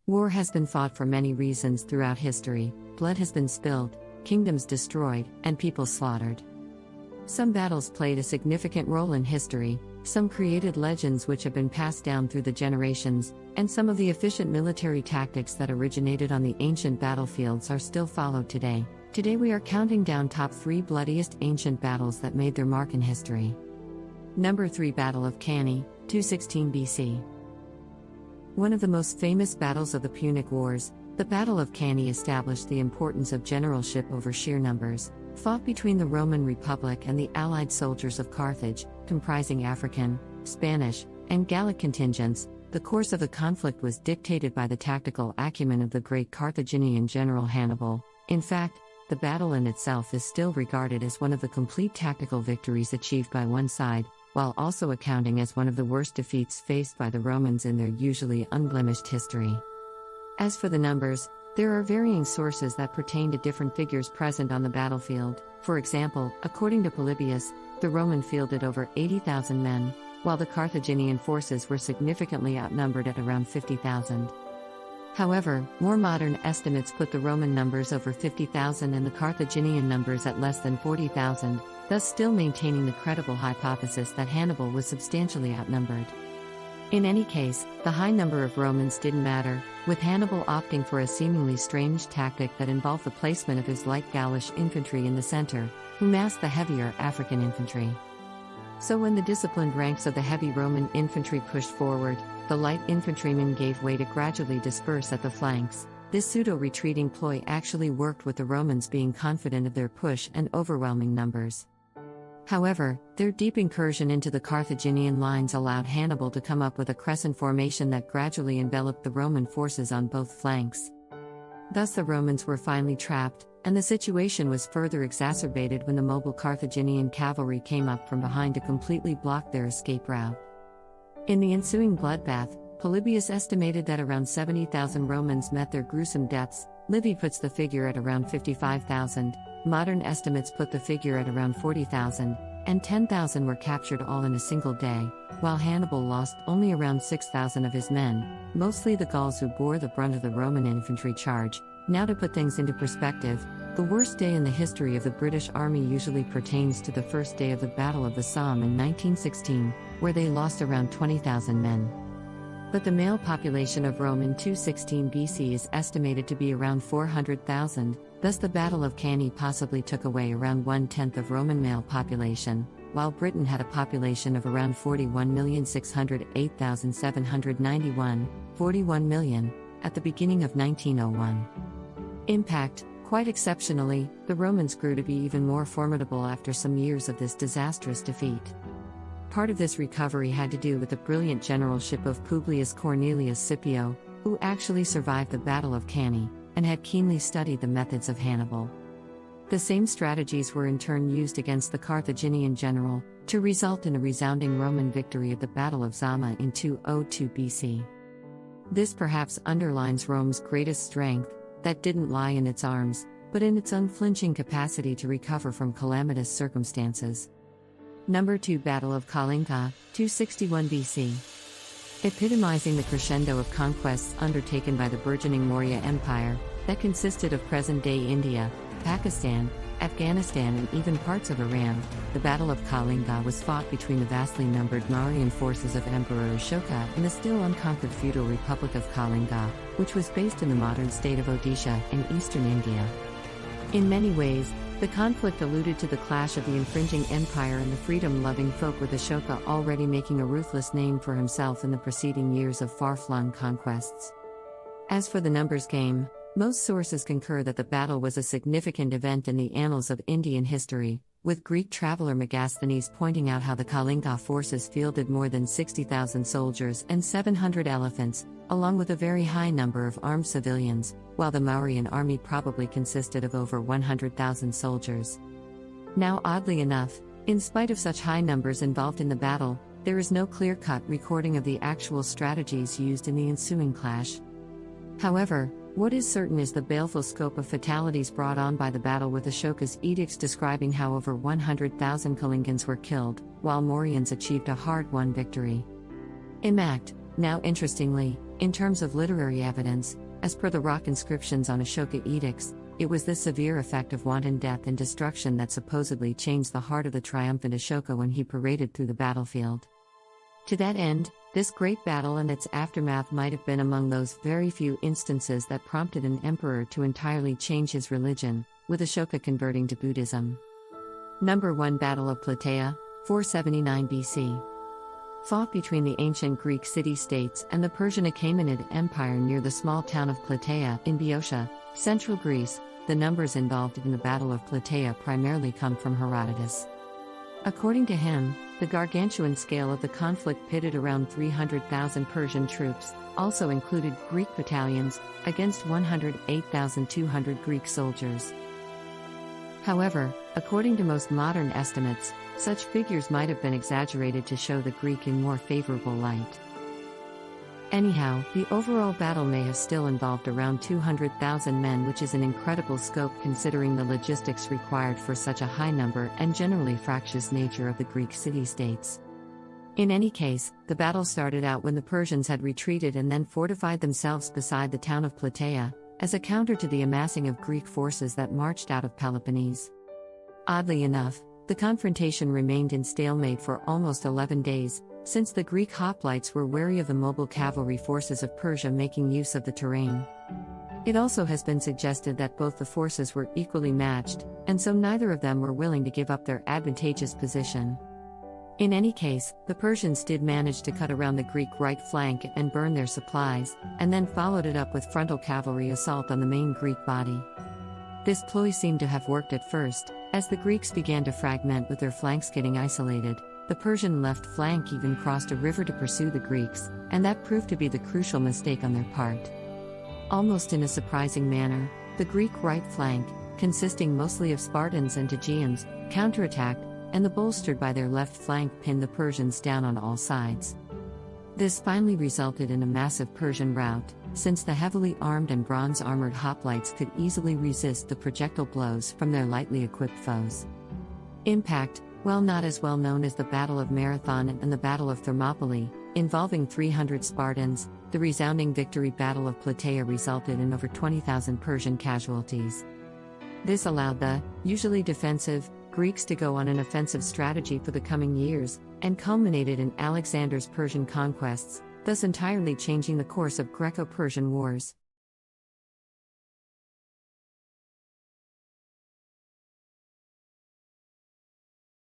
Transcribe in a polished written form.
War has been fought for many reasons throughout history. Blood has been spilled, kingdoms destroyed, and people slaughtered. Some battles played a significant role in history, some created legends which have been passed down through the generations, and some of the efficient military tactics that originated on the ancient battlefields are still followed today. Today we are counting down top 3 bloodiest ancient battles that made their mark in history. Number 3, Battle of Cannae, 216 BC. One of the most famous battles of the Punic Wars, the Battle of Cannae established the importance of generalship over sheer numbers, fought between the Roman Republic and the allied soldiers of Carthage, comprising African, Spanish, and Gallic contingents. The course of the conflict was dictated by the tactical acumen of the great Carthaginian general Hannibal. In fact, the battle in itself is still regarded as one of the complete tactical victories achieved by one side, while also accounting as one of the worst defeats faced by the Romans in their usually unblemished history. As for the numbers, there are varying sources that pertain to different figures present on the battlefield. For example, according to Polybius, the Roman fielded over 80,000 men, while the Carthaginian forces were significantly outnumbered at around 50,000. However, more modern estimates put the Roman numbers over 50,000 and the Carthaginian numbers at less than 40,000, thus still maintaining the credible hypothesis that Hannibal was substantially outnumbered. In any case, the high number of Romans didn't matter, with Hannibal opting for a seemingly strange tactic that involved the placement of his light Gaulish infantry in the center, who masked the heavier African infantry. So when the disciplined ranks of the heavy Roman infantry pushed forward, the light infantrymen gave way to gradually disperse at the flanks. This pseudo-retreating ploy actually worked, with the Romans being confident of their push and overwhelming numbers. However, their deep incursion into the Carthaginian lines allowed Hannibal to come up with a crescent formation that gradually enveloped the Roman forces on both flanks. Thus the Romans were finally trapped, and the situation was further exacerbated when the mobile Carthaginian cavalry came up from behind to completely block their escape route. In the ensuing bloodbath, Polybius estimated that around 70,000 Romans met their gruesome deaths. Livy puts the figure at around 55,000, modern estimates put the figure at around 40,000, and 10,000 were captured all in a single day, while Hannibal lost only around 6,000 of his men, mostly the Gauls who bore the brunt of the Roman infantry charge. Now, to put things into perspective, the worst day in the history of the British Army usually pertains to the first day of the Battle of the Somme in 1916, where they lost around 20,000 men. But the male population of Rome in 216 BC is estimated to be around 400,000, thus the Battle of Cannae possibly took away around 1/10 of Roman male population, while Britain had a population of around 41,608,791, 41 million, at the beginning of 1901. Impact: quite exceptionally, the Romans grew to be even more formidable after some years of this disastrous defeat. Part of this recovery had to do with the brilliant generalship of Publius Cornelius Scipio, who actually survived the Battle of Cannae, and had keenly studied the methods of Hannibal. The same strategies were in turn used against the Carthaginian general, to result in a resounding Roman victory at the Battle of Zama in 202 BC. This perhaps underlines Rome's greatest strength, that didn't lie in its arms, but in its unflinching capacity to recover from calamitous circumstances. Number 2, Battle of Kalinga, 261 BC. Epitomizing the crescendo of conquests undertaken by the burgeoning Maurya Empire, that consisted of present-day India, Pakistan, Afghanistan and even parts of Iran, the Battle of Kalinga was fought between the vastly numbered Mauryan forces of Emperor Ashoka and the still unconquered feudal Republic of Kalinga, which was based in the modern state of Odisha in eastern India. In many ways, the conflict alluded to the clash of the infringing empire and the freedom-loving folk, with Ashoka already making a ruthless name for himself in the preceding years of far-flung conquests. As for the numbers game, most sources concur that the battle was a significant event in the annals of Indian history, with Greek traveler Megasthenes pointing out how the Kalinga forces fielded more than 60,000 soldiers and 700 elephants, along with a very high number of armed civilians, while the Mauryan army probably consisted of over 100,000 soldiers. Now, oddly enough, in spite of such high numbers involved in the battle, there is no clear-cut recording of the actual strategies used in the ensuing clash. However, what is certain is the baleful scope of fatalities brought on by the battle, with Ashoka's edicts describing how over 100,000 Kalingans were killed, while Mauryans achieved a hard-won victory. Impact. Now, interestingly, In terms of literary evidence, as per the rock inscriptions on Ashoka edicts, it was this severe effect of wanton death and destruction that supposedly changed the heart of the triumphant Ashoka when he paraded through the battlefield. To that end, this great battle and its aftermath might have been among those very few instances that prompted an emperor to entirely change his religion, with Ashoka converting to Buddhism. Number 1 Battle of Plataea, 479 BC. Fought between the ancient Greek city-states and the Persian Achaemenid Empire near the small town of Plataea in Boeotia, central Greece. The numbers involved in the Battle of Plataea primarily come from Herodotus. According to him, the gargantuan scale of the conflict pitted around 300,000 Persian troops, also included Greek battalions, against 108,200 Greek soldiers. However, according to most modern estimates, such figures might have been exaggerated to show the Greek in more favorable light. Anyhow, the overall battle may have still involved around 200,000 men, which is an incredible scope considering the logistics required for such a high number and generally fractious nature of the Greek city-states. In any case, the battle started out when the Persians had retreated and then fortified themselves beside the town of Plataea, as a counter to the amassing of Greek forces that marched out of Peloponnese. Oddly enough, the confrontation remained in stalemate for almost 11 days, since the Greek hoplites were wary of the mobile cavalry forces of Persia making use of the terrain. It also has been suggested that both the forces were equally matched, and so neither of them were willing to give up their advantageous position. In any case, the Persians did manage to cut around the Greek right flank and burn their supplies, and then followed it up with frontal cavalry assault on the main Greek body. This ploy seemed to have worked at first, as the Greeks began to fragment with their flanks getting isolated. The Persian left flank even crossed a river to pursue the Greeks, and that proved to be the crucial mistake on their part. Almost in a surprising manner, the Greek right flank, consisting mostly of Spartans and Tegeans, counterattacked, and the bolstered by their left flank pinned the Persians down on all sides. This finally resulted in a massive Persian rout, since the heavily armed and bronze-armored hoplites could easily resist the projectile blows from their lightly equipped foes. Impact, while not as well known as the Battle of Marathon and the Battle of Thermopylae, involving 300 Spartans, the resounding victory Battle of Plataea resulted in over 20,000 Persian casualties. This allowed the, usually defensive, Greeks to go on an offensive strategy for the coming years, and culminated in Alexander's Persian conquests, thus entirely changing the course of Greco-Persian wars.